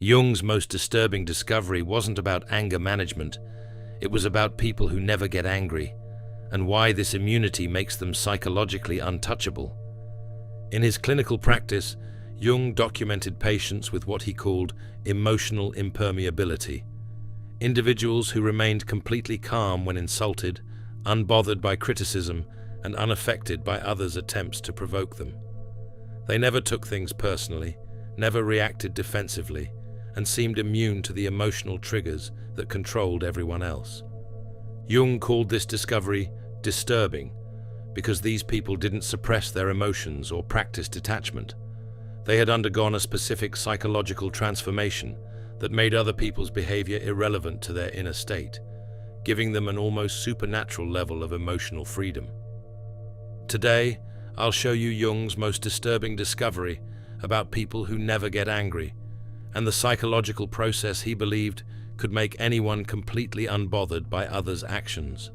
Jung's most disturbing discovery wasn't about anger management, it was about people who never get angry, and why this immunity makes them psychologically untouchable. In his clinical practice, Jung documented patients with what he called emotional impermeability, individuals who remained completely calm when insulted, unbothered by criticism, and unaffected by others' attempts to provoke them. They never took things personally, never reacted defensively, and seemed immune to the emotional triggers that controlled everyone else. Jung called this discovery disturbing because these people didn't suppress their emotions or practice detachment. They had undergone a specific psychological transformation that made other people's behavior irrelevant to their inner state, giving them an almost supernatural level of emotional freedom. Today, I'll show you Jung's most disturbing discovery about people who never get angry, and the psychological process he believed could make anyone completely unbothered by others' actions.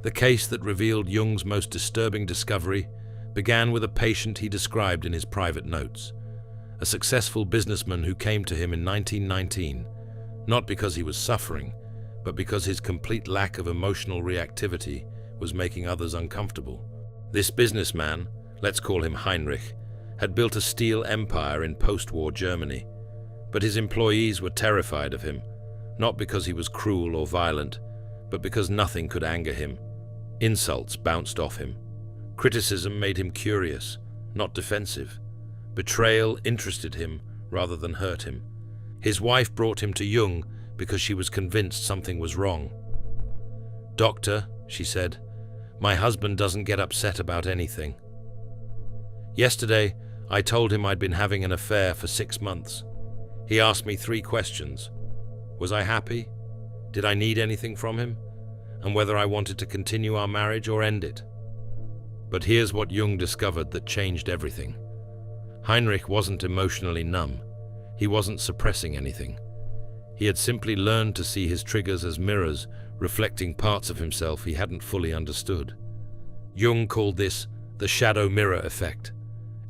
The case that revealed Jung's most disturbing discovery began with a patient he described in his private notes, a successful businessman who came to him in 1919, not because he was suffering, but because his complete lack of emotional reactivity was making others uncomfortable. This businessman, let's call him Heinrich, had built a steel empire in post-war Germany, but his employees were terrified of him, not because he was cruel or violent, but because nothing could anger him. Insults bounced off him. Criticism made him curious, not defensive. Betrayal interested him rather than hurt him. His wife brought him to Jung because she was convinced something was wrong. "Doctor," she said, "my husband doesn't get upset about anything. Yesterday, I told him I'd been having an affair for 6 months. He asked me 3 questions. Was I happy? Did I need anything from him? And whether I wanted to continue our marriage or end it." But here's what Jung discovered that changed everything. Heinrich wasn't emotionally numb. He wasn't suppressing anything. He had simply learned to see his triggers as mirrors, reflecting parts of himself he hadn't fully understood. Jung called this the shadow mirror effect.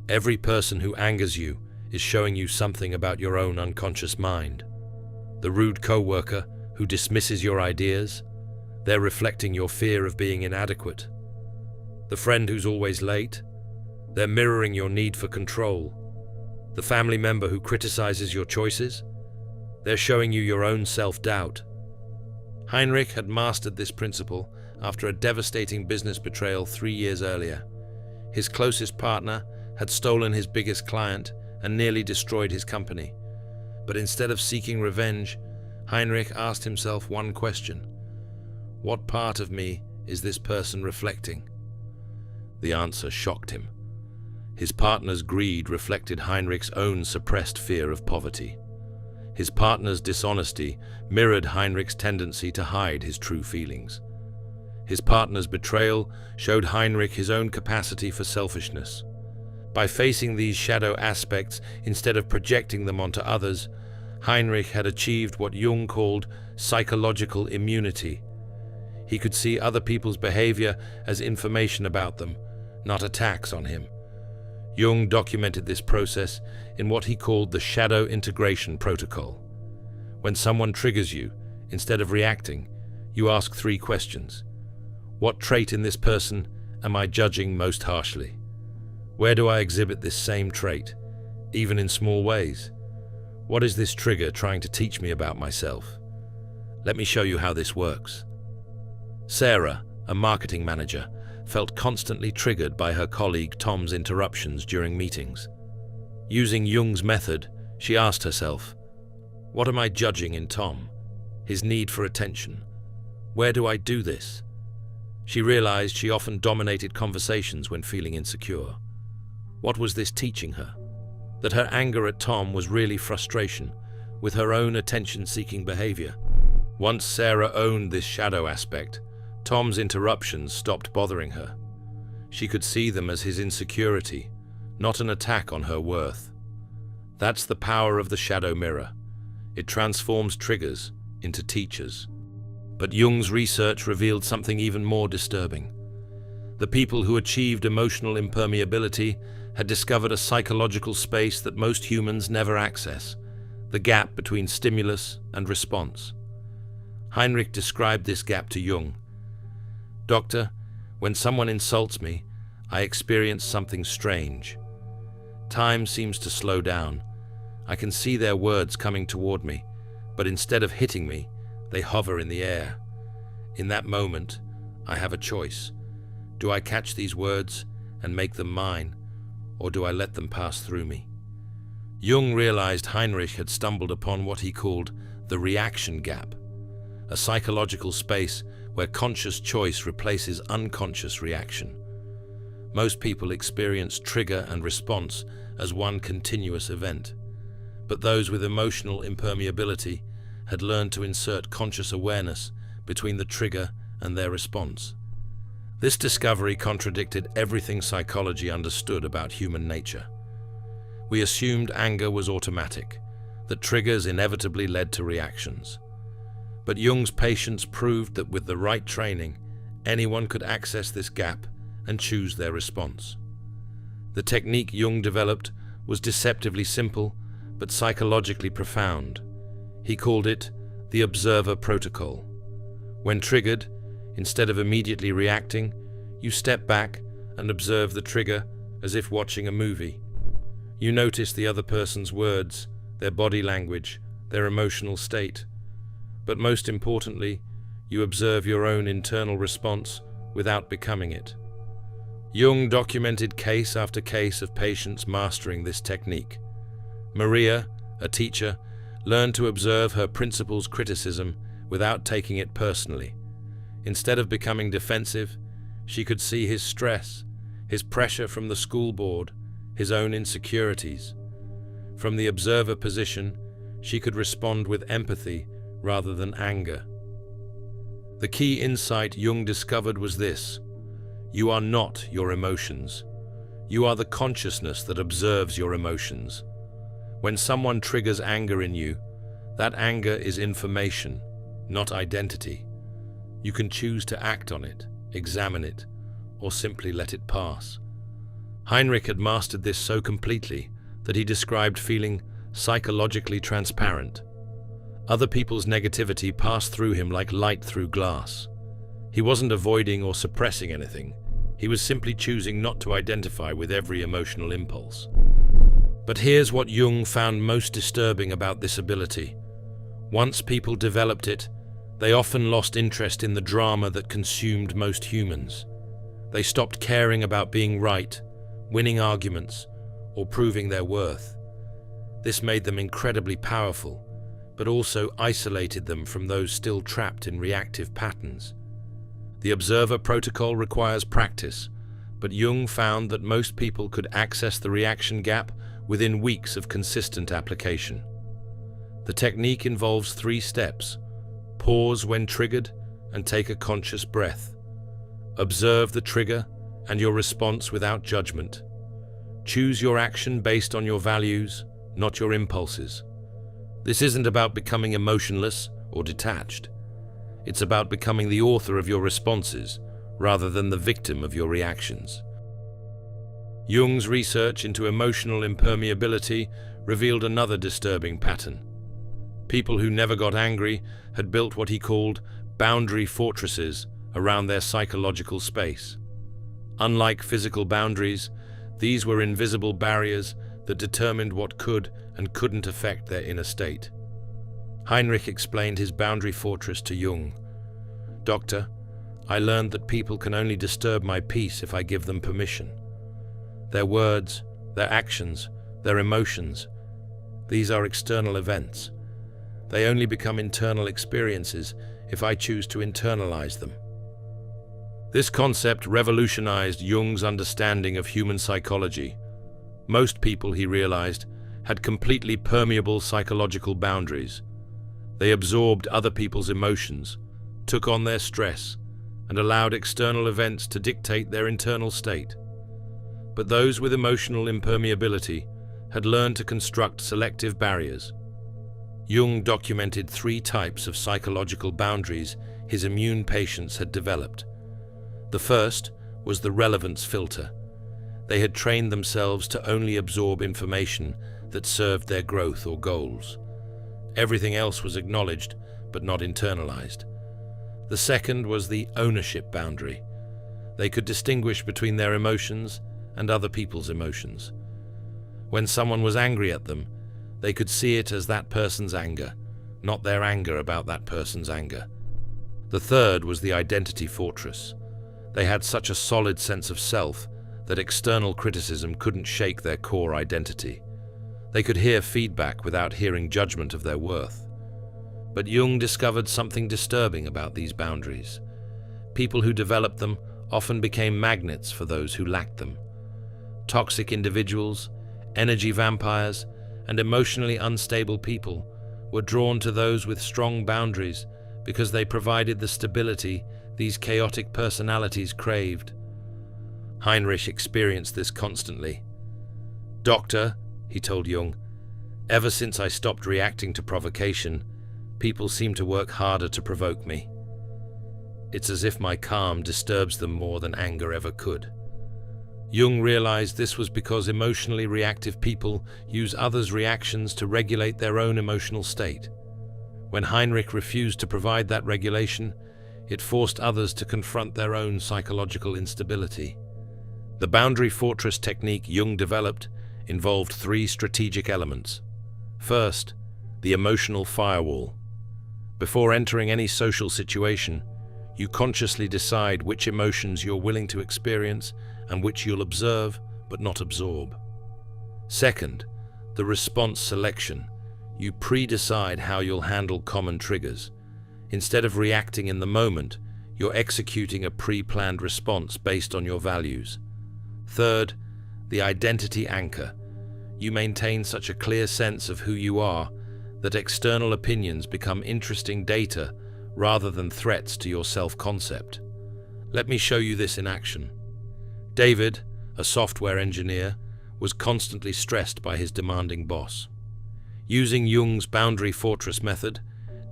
Every person who angers you is showing you something about your own unconscious mind. The rude co-worker who dismisses your ideas, they're reflecting your fear of being inadequate. The friend who's always late, they're mirroring your need for control. The family member who criticizes your choices, they're showing you your own self-doubt. Heinrich had mastered this principle after a devastating business betrayal 3 years earlier. His closest partner had stolen his biggest client and nearly destroyed his company. But instead of seeking revenge, Heinrich asked himself one question: what part of me is this person reflecting? The answer shocked him. His partner's greed reflected Heinrich's own suppressed fear of poverty. His partner's dishonesty mirrored Heinrich's tendency to hide his true feelings. His partner's betrayal showed Heinrich his own capacity for selfishness. By facing these shadow aspects instead of projecting them onto others, Heinrich had achieved what Jung called psychological immunity. He could see other people's behavior as information about them, not attacks on him. Jung documented this process in what he called the shadow integration protocol. When someone triggers you, instead of reacting, you ask 3 questions. What trait in this person am I judging most harshly? Where do I exhibit this same trait, even in small ways? What is this trigger trying to teach me about myself? Let me show you how this works. Sarah, a marketing manager, felt constantly triggered by her colleague Tom's interruptions during meetings. Using Jung's method, she asked herself, what am I judging in Tom? His need for attention. Where do I do this? She realized she often dominated conversations when feeling insecure. What was this teaching her? That her anger at Tom was really frustration with her own attention-seeking behavior. Once Sarah owned this shadow aspect, Tom's interruptions stopped bothering her. She could see them as his insecurity, not an attack on her worth. That's the power of the shadow mirror. It transforms triggers into teachers. But Jung's research revealed something even more disturbing. The people who achieved emotional impermeability had discovered a psychological space that most humans never access, the gap between stimulus and response. Heinrich described this gap to Jung. "Doctor, when someone insults me, I experience something strange. Time seems to slow down. I can see their words coming toward me, but instead of hitting me, they hover in the air. In that moment, I have a choice. Do I catch these words and make them mine, or do I let them pass through me?" Jung realized Heinrich had stumbled upon what he called the reaction gap, a psychological space where conscious choice replaces unconscious reaction. Most people experience trigger and response as one continuous event, but those with emotional impermeability had learned to insert conscious awareness between the trigger and their response. This discovery contradicted everything psychology understood about human nature. We assumed anger was automatic, that triggers inevitably led to reactions. But Jung's patience proved that with the right training, anyone could access this gap and choose their response. The technique Jung developed was deceptively simple, but psychologically profound. He called it the observer protocol. When triggered, instead of immediately reacting, you step back and observe the trigger as if watching a movie. You notice the other person's words, their body language, their emotional state. But most importantly, you observe your own internal response without becoming it. Jung documented case after case of patients mastering this technique. Maria, a teacher, learned to observe her principal's criticism without taking it personally. Instead of becoming defensive, she could see his stress, his pressure from the school board, his own insecurities. From the observer position, she could respond with empathy rather than anger. The key insight Jung discovered was this: you are not your emotions. You are the consciousness that observes your emotions. When someone triggers anger in you, that anger is information, not identity. You can choose to act on it, examine it, or simply let it pass. Heinrich had mastered this so completely that he described feeling psychologically transparent. Other people's negativity passed through him like light through glass. He wasn't avoiding or suppressing anything. He was simply choosing not to identify with every emotional impulse. But here's what Jung found most disturbing about this ability. Once people developed it, they often lost interest in the drama that consumed most humans. They stopped caring about being right, winning arguments, or proving their worth. This made them incredibly powerful, but also isolated them from those still trapped in reactive patterns. The observer protocol requires practice, but Jung found that most people could access the reaction gap within weeks of consistent application. The technique involves 3 steps: pause when triggered and take a conscious breath. Observe the trigger and your response without judgment. Choose your action based on your values, not your impulses. This isn't about becoming emotionless or detached. It's about becoming the author of your responses rather than the victim of your reactions. Jung's research into emotional impermeability revealed another disturbing pattern. People who never got angry had built what he called boundary fortresses around their psychological space. Unlike physical boundaries, these were invisible barriers that determined what could and couldn't affect their inner state. Heinrich explained his boundary fortress to Jung. "Doctor, I learned that people can only disturb my peace if I give them permission. Their words, their actions, their emotions, these are external events. They only become internal experiences if I choose to internalize them." This concept revolutionized Jung's understanding of human psychology. Most people, he realized, had completely permeable psychological boundaries. They absorbed other people's emotions, took on their stress, and allowed external events to dictate their internal state. But those with emotional impermeability had learned to construct selective barriers. Jung documented 3 types of psychological boundaries his immune patients had developed. The first was the relevance filter. They had trained themselves to only absorb information that served their growth or goals. Everything else was acknowledged, but not internalized. The second was the ownership boundary. They could distinguish between their emotions and other people's emotions. When someone was angry at them, they could see it as that person's anger, not their anger about that person's anger. The third was the identity fortress. They had such a solid sense of self that external criticism couldn't shake their core identity. They could hear feedback without hearing judgment of their worth. But Jung discovered something disturbing about these boundaries. People who developed them often became magnets for those who lacked them. Toxic individuals, energy vampires, and emotionally unstable people were drawn to those with strong boundaries because they provided the stability these chaotic personalities craved. Heinrich experienced this constantly. "Doctor," he told Jung, "ever since I stopped reacting to provocation, people seem to work harder to provoke me. It's as if my calm disturbs them more than anger ever could." Jung realized this was because emotionally reactive people use others' reactions to regulate their own emotional state. When Heinrich refused to provide that regulation, it forced others to confront their own psychological instability. The boundary fortress technique Jung developed involved 3 strategic elements. First, the emotional firewall. Before entering any social situation, you consciously decide which emotions you're willing to experience and which you'll observe but not absorb. Second, the response selection. You pre-decide how you'll handle common triggers. Instead of reacting in the moment, you're executing a pre-planned response based on your values. Third, the identity anchor. You maintain such a clear sense of who you are that external opinions become interesting data rather than threats to your self-concept. Let me show you this in action. David, a software engineer, was constantly stressed by his demanding boss. Using Jung's boundary fortress method,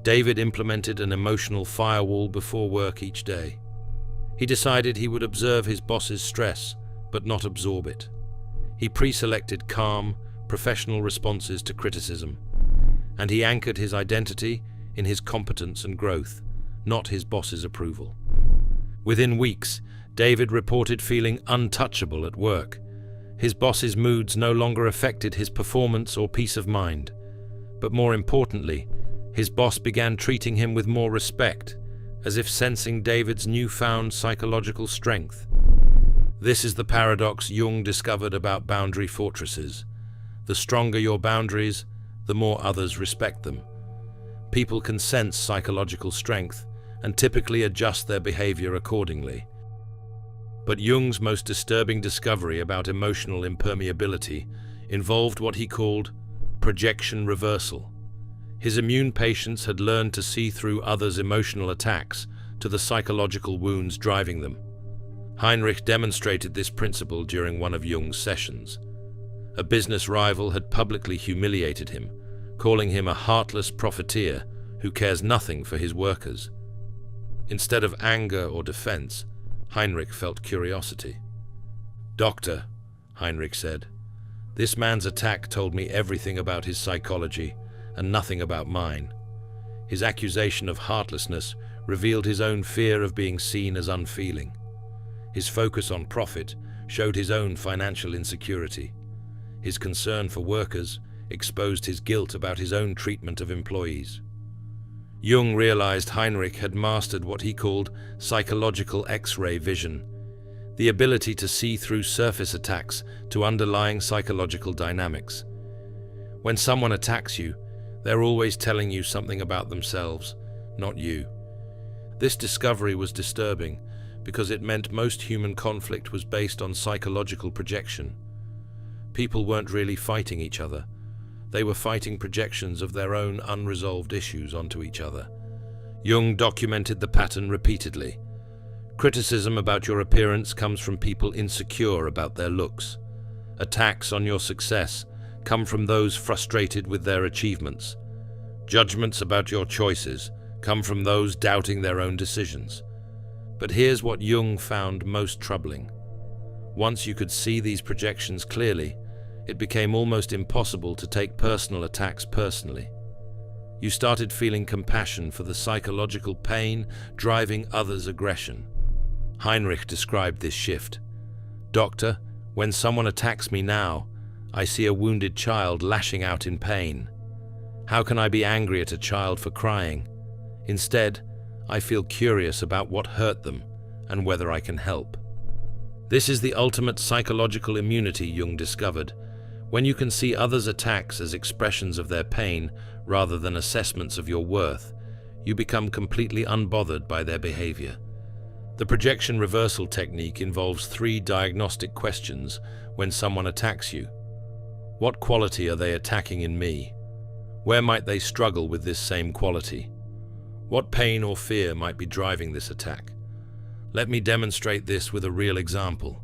David implemented an emotional firewall before work each day. He decided he would observe his boss's stress, but not absorb it. He pre-selected calm, professional responses to criticism, and he anchored his identity in his competence and growth, not his boss's approval. Within weeks, David reported feeling untouchable at work. His boss's moods no longer affected his performance or peace of mind. But more importantly, his boss began treating him with more respect, as if sensing David's newfound psychological strength. This is the paradox Jung discovered about boundary fortresses. The stronger your boundaries, the more others respect them. People can sense psychological strength and typically adjust their behavior accordingly. But Jung's most disturbing discovery about emotional impermeability involved what he called projection reversal. His immune patients had learned to see through others' emotional attacks to the psychological wounds driving them. Heinrich demonstrated this principle during one of Jung's sessions. A business rival had publicly humiliated him, calling him a heartless profiteer who cares nothing for his workers. Instead of anger or defense, Heinrich felt curiosity. "Doctor," Heinrich said, "this man's attack told me everything about his psychology and nothing about mine. His accusation of heartlessness revealed his own fear of being seen as unfeeling. His focus on profit showed his own financial insecurity. His concern for workers exposed his guilt about his own treatment of employees." Jung realized Heinrich had mastered what he called psychological X-ray vision, the ability to see through surface attacks to underlying psychological dynamics. When someone attacks you, they're always telling you something about themselves, not you. This discovery was disturbing because it meant most human conflict was based on psychological projection. People weren't really fighting each other. They were fighting projections of their own unresolved issues onto each other. Jung documented the pattern repeatedly. Criticism about your appearance comes from people insecure about their looks. Attacks on your success come from those frustrated with their achievements. Judgments about your choices come from those doubting their own decisions. But here's what Jung found most troubling. Once you could see these projections clearly, it became almost impossible to take personal attacks personally. You started feeling compassion for the psychological pain driving others' aggression. Heinrich described this shift. "Doctor, when someone attacks me now, I see a wounded child lashing out in pain. How can I be angry at a child for crying? Instead, I feel curious about what hurt them and whether I can help." This is the ultimate psychological immunity, Jung discovered. When you can see others' attacks as expressions of their pain rather than assessments of your worth, you become completely unbothered by their behavior. The projection reversal technique involves 3 diagnostic questions when someone attacks you. What quality are they attacking in me? Where might they struggle with this same quality? What pain or fear might be driving this attack? Let me demonstrate this with a real example.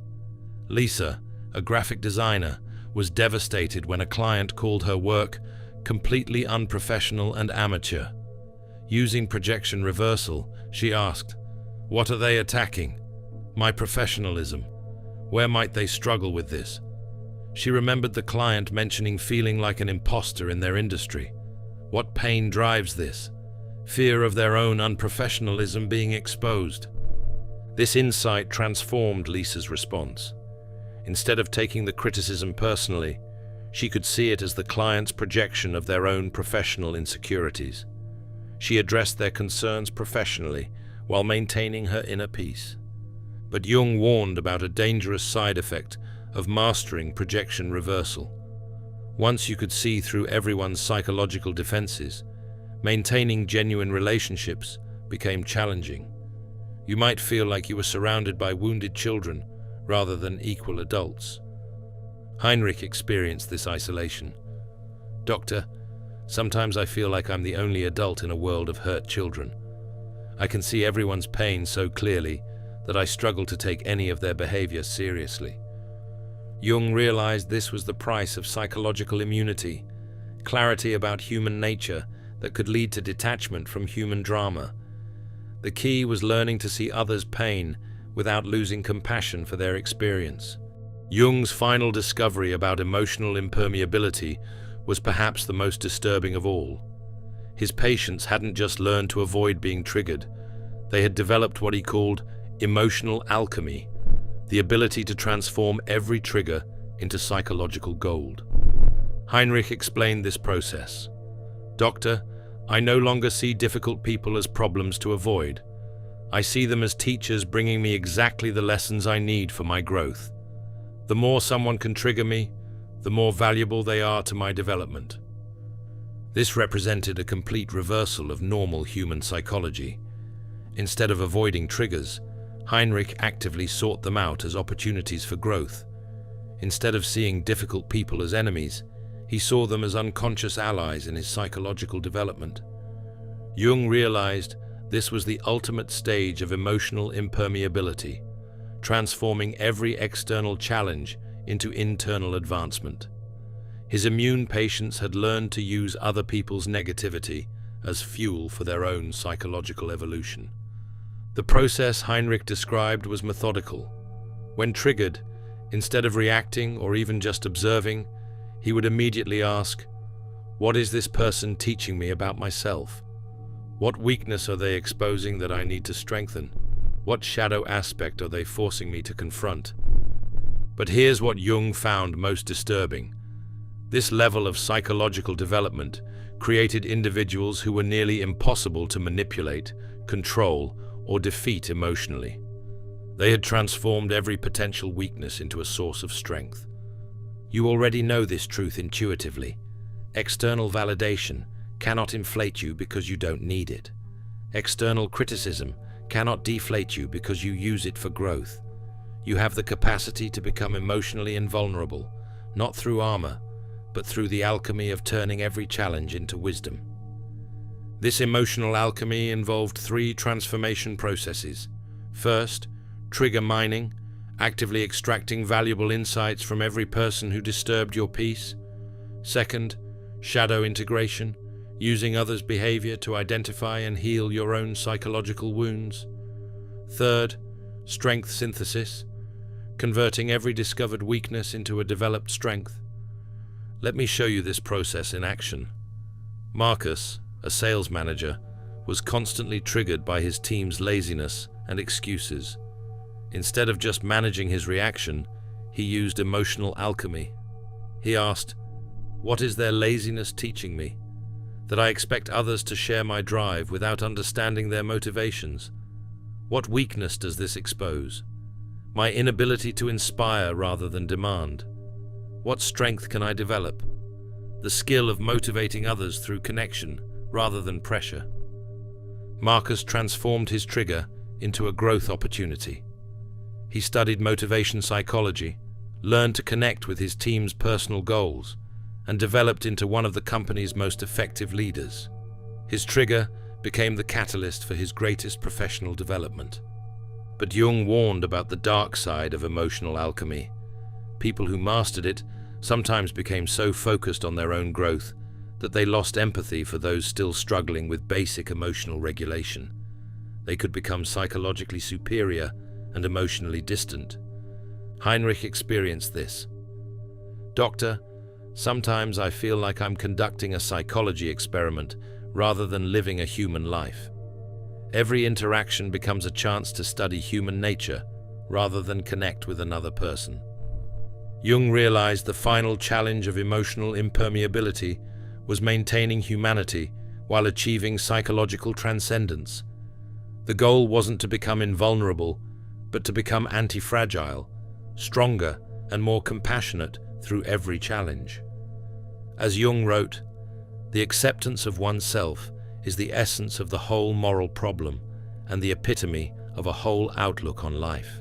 Lisa, a graphic designer, was devastated when a client called her work completely unprofessional and amateur. Using projection reversal, she asked, "What are they attacking? My professionalism. Where might they struggle with this?" She remembered the client mentioning feeling like an imposter in their industry. What pain drives this? Fear of their own unprofessionalism being exposed. This insight transformed Lisa's response. Instead of taking the criticism personally, she could see it as the client's projection of their own professional insecurities. She addressed their concerns professionally while maintaining her inner peace. But Jung warned about a dangerous side effect of mastering projection reversal. Once you could see through everyone's psychological defenses, maintaining genuine relationships became challenging. You might feel like you were surrounded by wounded children rather than equal adults. Heinrich experienced this isolation. "Doctor, sometimes I feel like I'm the only adult in a world of hurt children. I can see everyone's pain so clearly that I struggle to take any of their behavior seriously." Jung realized this was the price of psychological immunity, clarity about human nature that could lead to detachment from human drama. The key was learning to see others' pain without losing compassion for their experience. Jung's final discovery about emotional impermeability was perhaps the most disturbing of all. His patients hadn't just learned to avoid being triggered, they had developed what he called emotional alchemy, the ability to transform every trigger into psychological gold. Heinrich explained this process. "Doctor, I no longer see difficult people as problems to avoid. I see them as teachers bringing me exactly the lessons I need for my growth. The more someone can trigger me, the more valuable they are to my development." This represented a complete reversal of normal human psychology. Instead of avoiding triggers, Heinrich actively sought them out as opportunities for growth. Instead of seeing difficult people as enemies, he saw them as unconscious allies in his psychological development. Jung realized this was the ultimate stage of emotional impermeability, transforming every external challenge into internal advancement. His immune patients had learned to use other people's negativity as fuel for their own psychological evolution. The process Heinrich described was methodical. When triggered, instead of reacting or even just observing, he would immediately ask, "What is this person teaching me about myself? What weakness are they exposing that I need to strengthen? What shadow aspect are they forcing me to confront?" But here's what Jung found most disturbing. This level of psychological development created individuals who were nearly impossible to manipulate, control, or defeat emotionally. They had transformed every potential weakness into a source of strength. You already know this truth intuitively. External validation cannot inflate you because you don't need it. External criticism cannot deflate you because you use it for growth. You have the capacity to become emotionally invulnerable, not through armor, but through the alchemy of turning every challenge into wisdom. This emotional alchemy involved 3 transformation processes. First, trigger mining, actively extracting valuable insights from every person who disturbed your peace. Second, shadow integration, using others' behavior to identify and heal your own psychological wounds. Third, strength synthesis, converting every discovered weakness into a developed strength. Let me show you this process in action. Marcus, a sales manager, was constantly triggered by his team's laziness and excuses. Instead of just managing his reaction, he used emotional alchemy. He asked, "What is their laziness teaching me? That I expect others to share my drive without understanding their motivations? What weakness does this expose? My inability to inspire rather than demand. What strength can I develop? The skill of motivating others through connection rather than pressure." Marcus transformed his trigger into a growth opportunity. He studied motivation psychology, learned to connect with his team's personal goals, and developed into one of the company's most effective leaders. His trigger became the catalyst for his greatest professional development. But Jung warned about the dark side of emotional alchemy. People who mastered it sometimes became so focused on their own growth that they lost empathy for those still struggling with basic emotional regulation. They could become psychologically superior and emotionally distant. Heinrich experienced this. "Doctor, sometimes I feel like I'm conducting a psychology experiment rather than living a human life. Every interaction becomes a chance to study human nature rather than connect with another person." Jung realized the final challenge of emotional impermeability was maintaining humanity while achieving psychological transcendence. The goal wasn't to become invulnerable, but to become anti-fragile, stronger and more compassionate through every challenge. As Jung wrote, "The acceptance of oneself is the essence of the whole moral problem and the epitome of a whole outlook on life."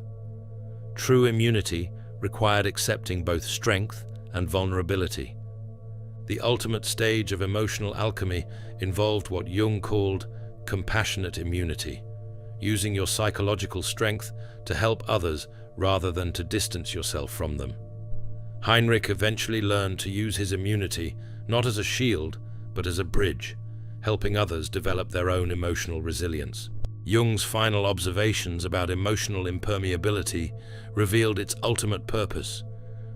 True immunity required accepting both strength and vulnerability. The ultimate stage of emotional alchemy involved what Jung called compassionate immunity, using your psychological strength to help others rather than to distance yourself from them. Heinrich eventually learned to use his immunity not as a shield, but as a bridge, helping others develop their own emotional resilience. Jung's final observations about emotional impermeability revealed its ultimate purpose,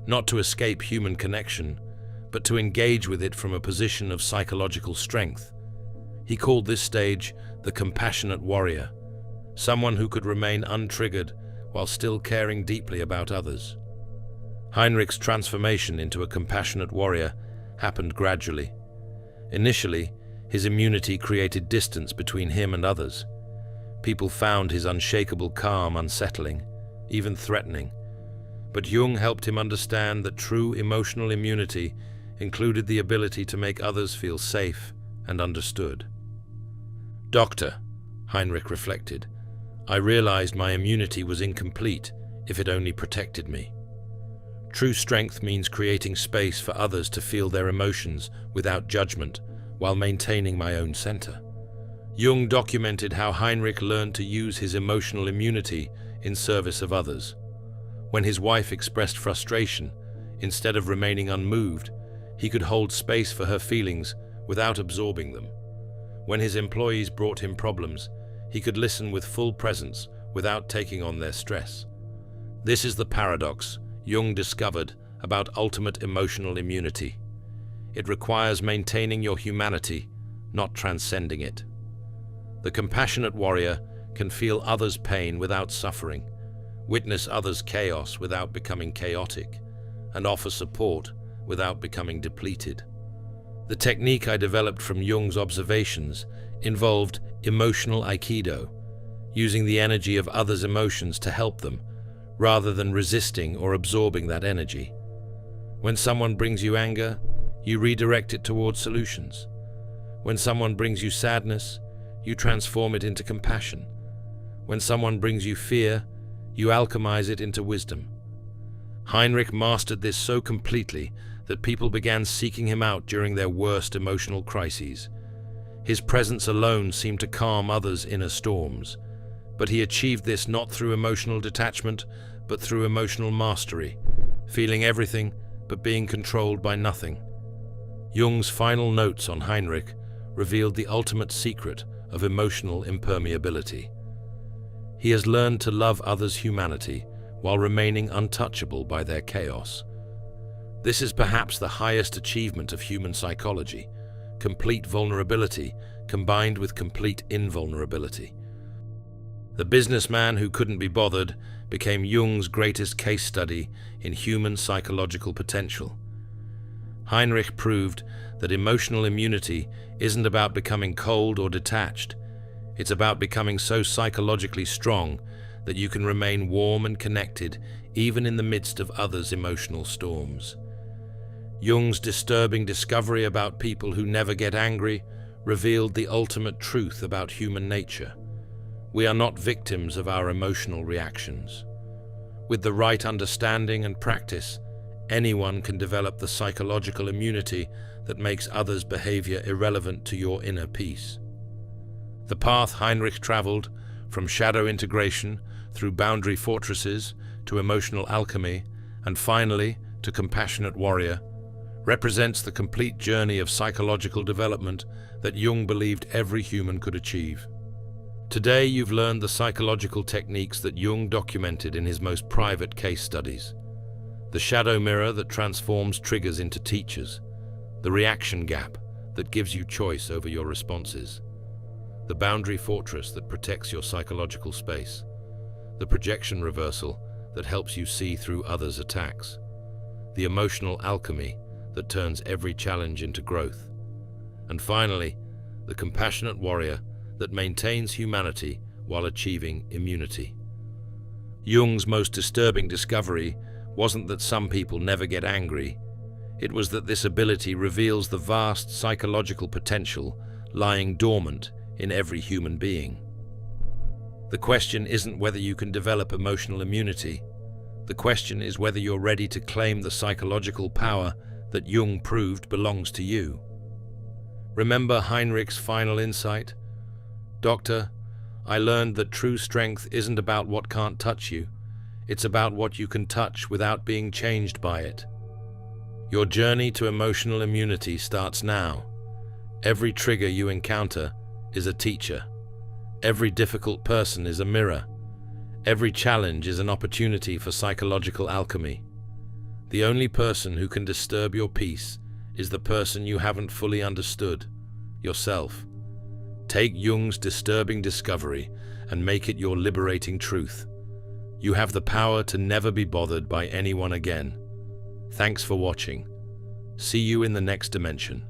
not to escape human connection, but to engage with it from a position of psychological strength. He called this stage the compassionate warrior, someone who could remain untriggered while still caring deeply about others. Heinrich's transformation into a compassionate warrior happened gradually. Initially, his immunity created distance between him and others. People found his unshakable calm unsettling, even threatening. But Jung helped him understand that true emotional immunity included the ability to make others feel safe and understood. "Doctor," Heinrich reflected, "I realized my immunity was incomplete if it only protected me. True strength means creating space for others to feel their emotions without judgment while maintaining my own center." Jung documented how Heinrich learned to use his emotional immunity in service of others. When his wife expressed frustration, instead of remaining unmoved, he could hold space for her feelings without absorbing them. When his employees brought him problems, he could listen with full presence without taking on their stress. This is the paradox Jung discovered about ultimate emotional immunity. It requires maintaining your humanity, not transcending it. The compassionate warrior can feel others' pain without suffering, witness others' chaos without becoming chaotic, and offer support without becoming depleted. The technique I developed from Jung's observations involved emotional aikido, using the energy of others' emotions to help them, rather than resisting or absorbing that energy. When someone brings you anger, you redirect it towards solutions. When someone brings you sadness, you transform it into compassion. When someone brings you fear, you alchemize it into wisdom. Heinrich mastered this so completely that people began seeking him out during their worst emotional crises. His presence alone seemed to calm others' inner storms, but he achieved this not through emotional detachment, but through emotional mastery, feeling everything but being controlled by nothing. Jung's final notes on Heinrich revealed the ultimate secret of emotional impermeability. He has learned to love others' humanity while remaining untouchable by their chaos. This is perhaps the highest achievement of human psychology, complete vulnerability combined with complete invulnerability. The businessman who couldn't be bothered became Jung's greatest case study in human psychological potential. Heinrich proved that emotional immunity isn't about becoming cold or detached. It's about becoming so psychologically strong that you can remain warm and connected even in the midst of others' emotional storms. Jung's disturbing discovery about people who never get angry revealed the ultimate truth about human nature. We are not victims of our emotional reactions. With the right understanding and practice, anyone can develop the psychological immunity that makes others' behavior irrelevant to your inner peace. The path Heinrich traveled, from shadow integration through boundary fortresses to emotional alchemy, and finally to compassionate warrior, represents the complete journey of psychological development that Jung believed every human could achieve. Today you've learned the psychological techniques that Jung documented in his most private case studies. The shadow mirror that transforms triggers into teachers, the reaction gap that gives you choice over your responses, the boundary fortress that protects your psychological space, the projection reversal that helps you see through others' attacks, the emotional alchemy that turns every challenge into growth, and finally, the compassionate warrior that maintains humanity while achieving immunity. Jung's most disturbing discovery wasn't that some people never get angry. It was that this ability reveals the vast psychological potential lying dormant in every human being. The question isn't whether you can develop emotional immunity. The question is whether you're ready to claim the psychological power that Jung proved belongs to you. Remember Heinrich's final insight? Doctor, I learned that true strength isn't about what can't touch you. It's about what you can touch without being changed by it. Your journey to emotional immunity starts now. Every trigger you encounter is a teacher. Every difficult person is a mirror. Every challenge is an opportunity for psychological alchemy. The only person who can disturb your peace is the person you haven't fully understood, yourself. Take Jung's disturbing discovery and make it your liberating truth. You have the power to never be bothered by anyone again. Thanks for watching. See you in the next dimension.